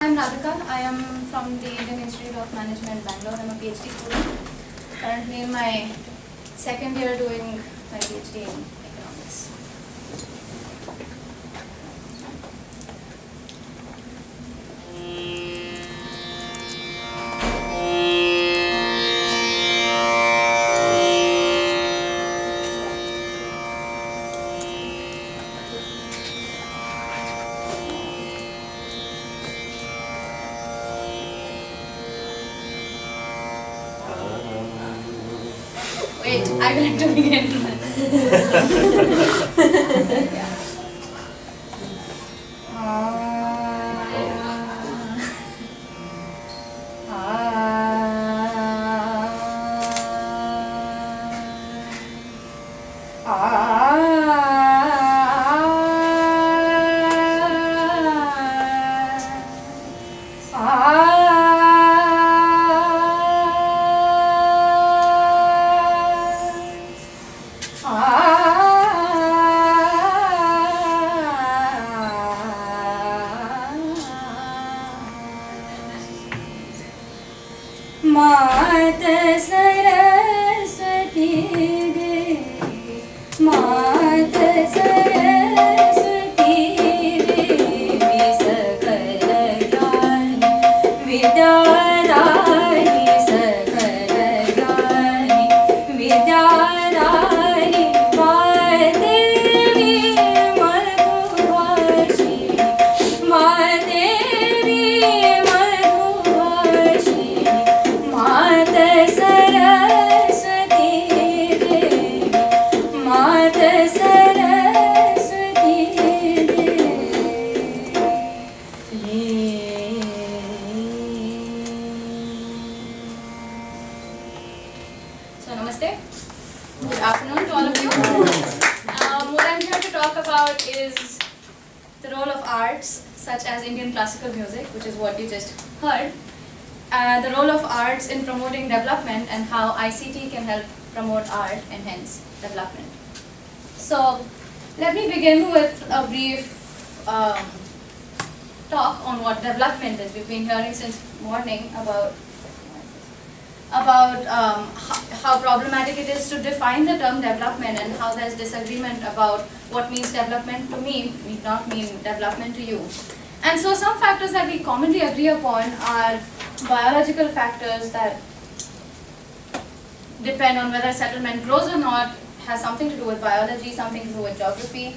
I'm Radhika. I am from the Indian Institute of Management, Bangalore. I'm a PhD student. Currently in my second year doing my PhD in economics. Wait, I will have to begin. मात सरस्वती देवी मात सरस्वती देवी सकल ज्ञान विद्यादायिनी सकल ज्ञानी विद्यादायिनी मादेवी मधुभाषिणी मादेवी मात सरस्वती देवी मात सरस्वती देवी So namaste, good afternoon to all of you. What I'm here to talk about is the role of arts such as Indian classical music, which is what you just heard. The role of arts in promoting development and how ICT can help promote art and hence development. So let me begin with a brief talk on what development is. We've been hearing since morning about how problematic it is to define the term development and how there's disagreement about what means development to me need not mean development to you. And so some factors that we commonly agree upon are biological factors that depend on whether settlement grows or not, has something to do with biology, something to do with geography,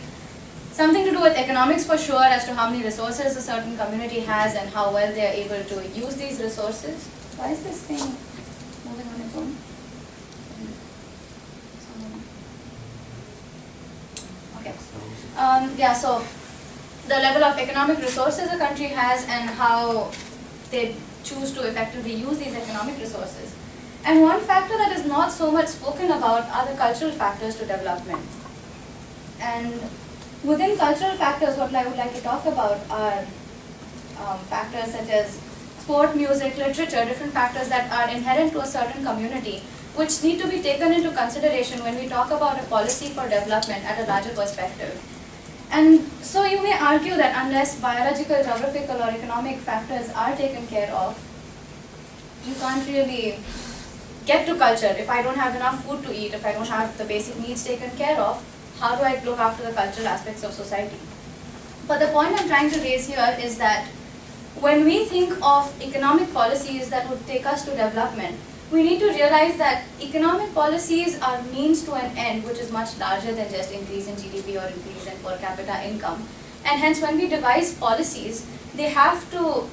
something to do with economics for sure as to how many resources a certain community has and how well they are able to use these resources. Why is this thing moving on its own? Okay. So the level of economic resources a country has and how they choose to effectively use these economic resources. And one factor that is not so much spoken about are the cultural factors to development. And within cultural factors, what I would like to talk about are factors such as sport, music, literature, different factors that are inherent to a certain community, which need to be taken into consideration when we talk about a policy for development at a larger perspective. And so you may argue that unless biological, geographical or economic factors are taken care of, you can't really get to culture. If I don't have enough food to eat, if I don't have the basic needs taken care of, how do I look after the cultural aspects of society? But the point I'm trying to raise here is that when we think of economic policies that would take us to development, we need to realize that economic policies are means to an end which is much larger than just increase in GDP or increase in per capita income. And hence when we devise policies, they have to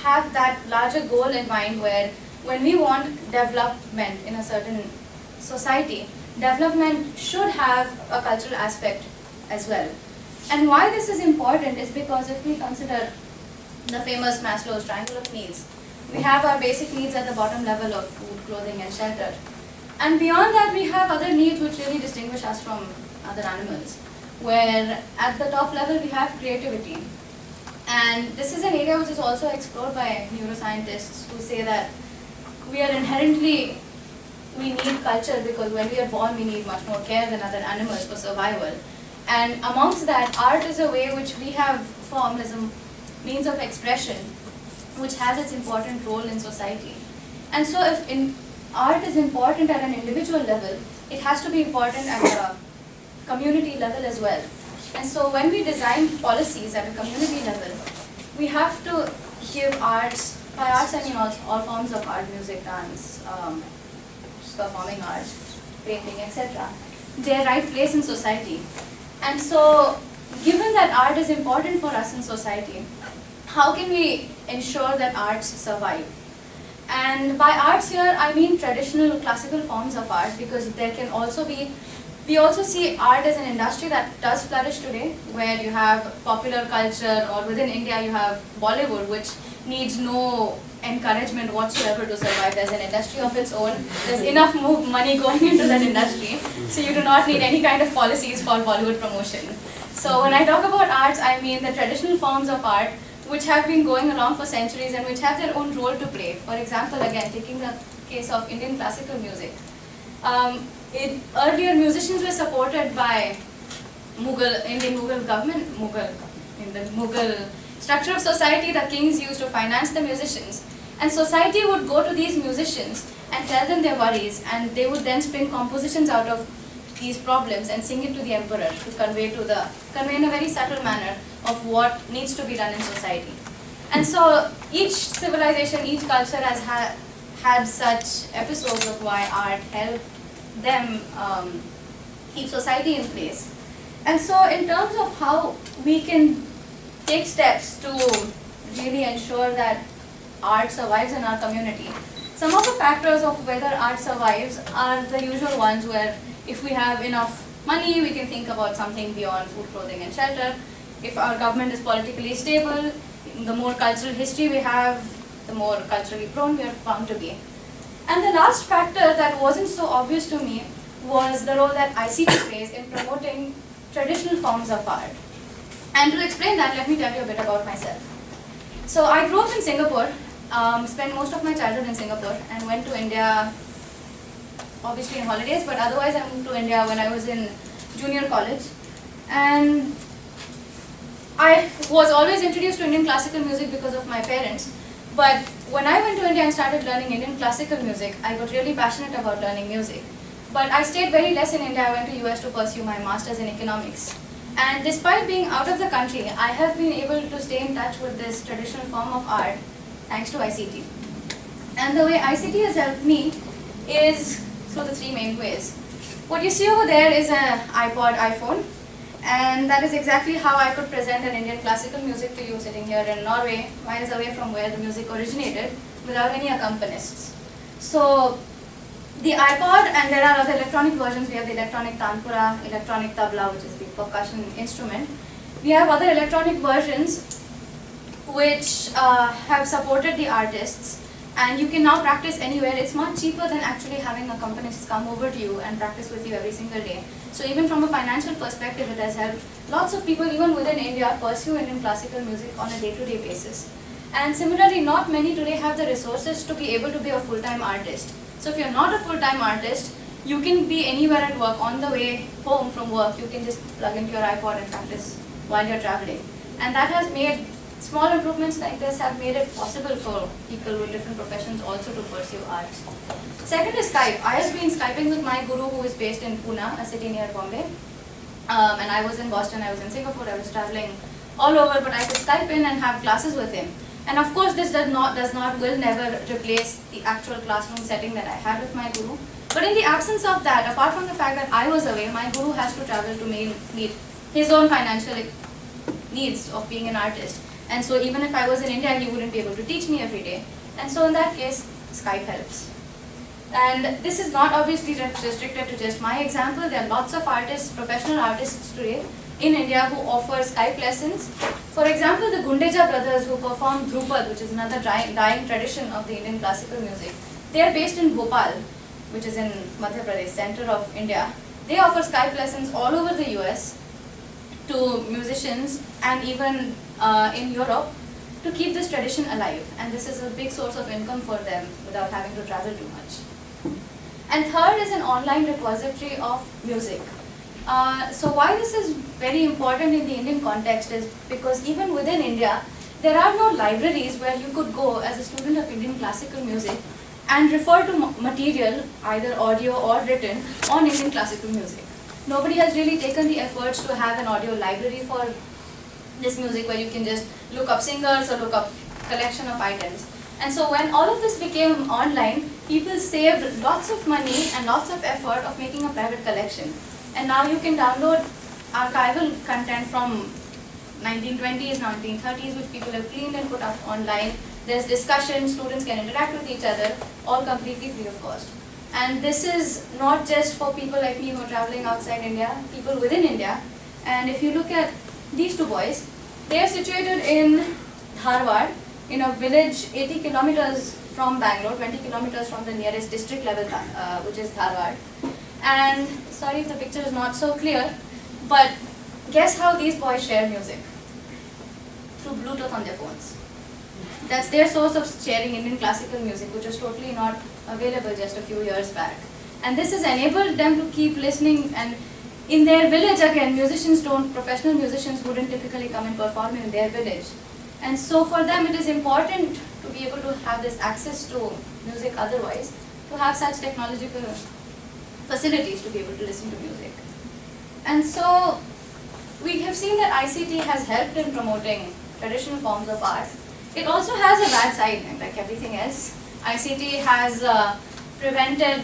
have that larger goal in mind where when we want development in a certain society, development should have a cultural aspect as well. And why this is important is because if we consider the famous Maslow's triangle of needs, we have our basic needs at the bottom level of food, clothing and shelter. And beyond that we have other needs which really distinguish us from other animals, where at the top level we have creativity. And this is an area which is also explored by neuroscientists who say that we are inherently we need culture because when we are born we need much more care than other animals for survival. And amongst that, art is a way which we have formed as a means of expression which has its important role in society. And so if art is important at an individual level, it has to be important at a community level as well. And so when we design policies at a community level, we have to give arts, by arts I mean all forms of art, music, dance, performing arts, painting, etc., their right place in society. And so given that art is important for us in society, how can we ensure that arts survive? And by arts here, I mean traditional classical forms of art, because there can also be, we also see art as an industry that does flourish today, where you have popular culture, or within India you have Bollywood, which needs no encouragement whatsoever to survive. There's an industry of its own. There's enough money going into that industry, so you do not need any kind of policies for Bollywood promotion. So when I talk about arts, I mean the traditional forms of art which have been going along for centuries and which have their own role to play. For example, again, taking the case of Indian classical music. Earlier musicians were supported by Indian Mughal government, in the Mughal structure of society, the kings used to finance the musicians. And society would go to these musicians and tell them their worries, and they would then spin compositions out of these problems and sing it to the emperor to convey in a very subtle manner of what needs to be done in society. And so each civilization, each culture has had such episodes of why art helped them keep society in place. And so in terms of how we can take steps to really ensure that art survives in our community, some of the factors of whether art survives are the usual ones, where if we have enough money, we can think about something beyond food, clothing and shelter. If our government is politically stable, the more cultural history we have, the more culturally prone we are bound to be. And the last factor that wasn't so obvious to me was the role that ICT plays in promoting traditional forms of art. And to explain that, let me tell you a bit about myself. So I grew up in Singapore, spent most of my childhood in Singapore, and went to India obviously in holidays, but otherwise I moved to India when I was in junior college. And I was always introduced to Indian classical music because of my parents. But when I went to India and started learning Indian classical music, I got really passionate about learning music. But I stayed very less in India. I went to US to pursue my master's in economics. And despite being out of the country, I have been able to stay in touch with this traditional form of art thanks to ICT. And the way ICT has helped me is through the three main ways. What you see over there is an iPod, iPhone, and that is exactly how I could present an Indian classical music to you sitting here in Norway, miles away from where the music originated, without any accompanists. So the iPod, and there are other electronic versions. We have the electronic tanpura, electronic tabla, which is the percussion instrument. We have other electronic versions which have supported the artists, and you can now practice anywhere. It's much cheaper than actually having accompanists come over to you and practice with you every single day. So even from a financial perspective, it has helped lots of people, even within India, pursue Indian classical music on a day-to-day basis. And similarly, not many today have the resources to be able to be a full-time artist. So if you're not a full-time artist, you can be anywhere at work. On the way home from work, you can just plug into your iPod and practice while you're traveling. And that has made small improvements like this have made it possible for people with different professions also to pursue arts. Second is Skype. I have been Skyping with my guru, who is based in Pune, a city near Bombay. And I was in Boston, I was in Singapore, I was traveling all over, but I could Skype in and have classes with him. And of course, this will never replace the actual classroom setting that I had with my guru. But in the absence of that, apart from the fact that I was away, my guru has to travel to meet his own financial needs of being an artist. And so even if I was in India, he wouldn't be able to teach me every day. And so in that case, Skype helps. And this is not obviously restricted to just my example. There are lots of artists, professional artists today in India who offer Skype lessons. For example, the Gundeja brothers, who perform Dhrupad, which is another dying tradition of the Indian classical music. They are based in Bhopal, which is in Madhya Pradesh, center of India. They offer Skype lessons all over the US to musicians and even in Europe to keep this tradition alive. And this is a big source of income for them without having to travel too much. And third is an online repository of music. So why this is very important in the Indian context is because even within India, there are no libraries where you could go as a student of Indian classical music and refer to material, either audio or written, on Indian classical music. Nobody has really taken the efforts to have an audio library for this music where you can just look up singers or look up collection of items. And so when all of this became online, people saved lots of money and lots of effort of making a private collection. And now you can download archival content from 1920s, 1930s, which people have cleaned and put up online. There's discussion, students can interact with each other, all completely free of cost. And this is not just for people like me who are traveling outside India, people within India. And if you look at these two boys, they are situated in Dharwad, in a village 80 kilometers from Bangalore, 20 kilometers from the nearest district level, which is Dharwad. And sorry if the picture is not so clear, but guess how these boys share music? Through Bluetooth on their phones. That's their source of sharing Indian classical music, which was totally not available just a few years back. And this has enabled them to keep listening, and in their village again, professional musicians wouldn't typically come and perform in their village. And so for them it is important to be able to have this access to music otherwise, to have such technological facilities to be able to listen to music. And so we have seen that ICT has helped in promoting traditional forms of art. It also has a bad side, like everything else. ICT has prevented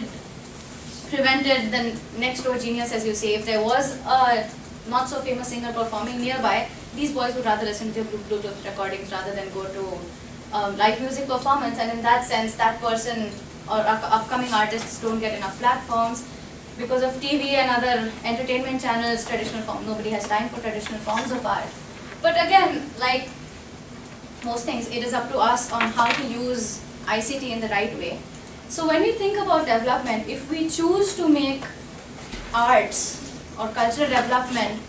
the next door genius, as you say. If there was a not so famous singer performing nearby, these boys would rather listen to Bluetooth recordings rather than go to live music performance. And in that sense, that person or upcoming artists don't get enough platforms. Because of TV and other entertainment channels, nobody has time for traditional forms of art. But again, like most things, it is up to us on how to use ICT in the right way. So when we think about development, if we choose to make arts or cultural development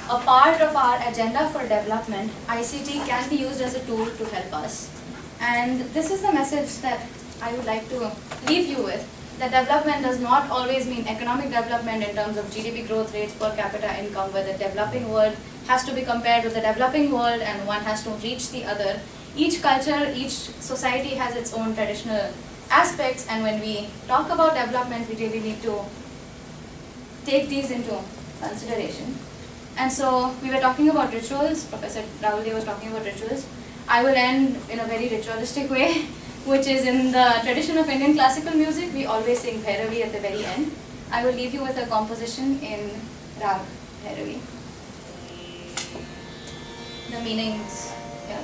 a part of our agenda for development, ICT can be used as a tool to help us. And this is the message that I would like to leave you with, that development does not always mean economic development in terms of GDP growth rates, per capita income, where the developing world has to be compared with the developing world and one has to reach the other. Each culture, each society has its own traditional aspects, and when we talk about development, we really need to take these into consideration. And so we were talking about rituals. Professor Rahul Dev was talking about rituals. I will end in a very ritualistic way, which is in the tradition of Indian classical music, we always sing Bhairavi at the very end. I will leave you with a composition in Rag Bhairavi. The meanings, yeah.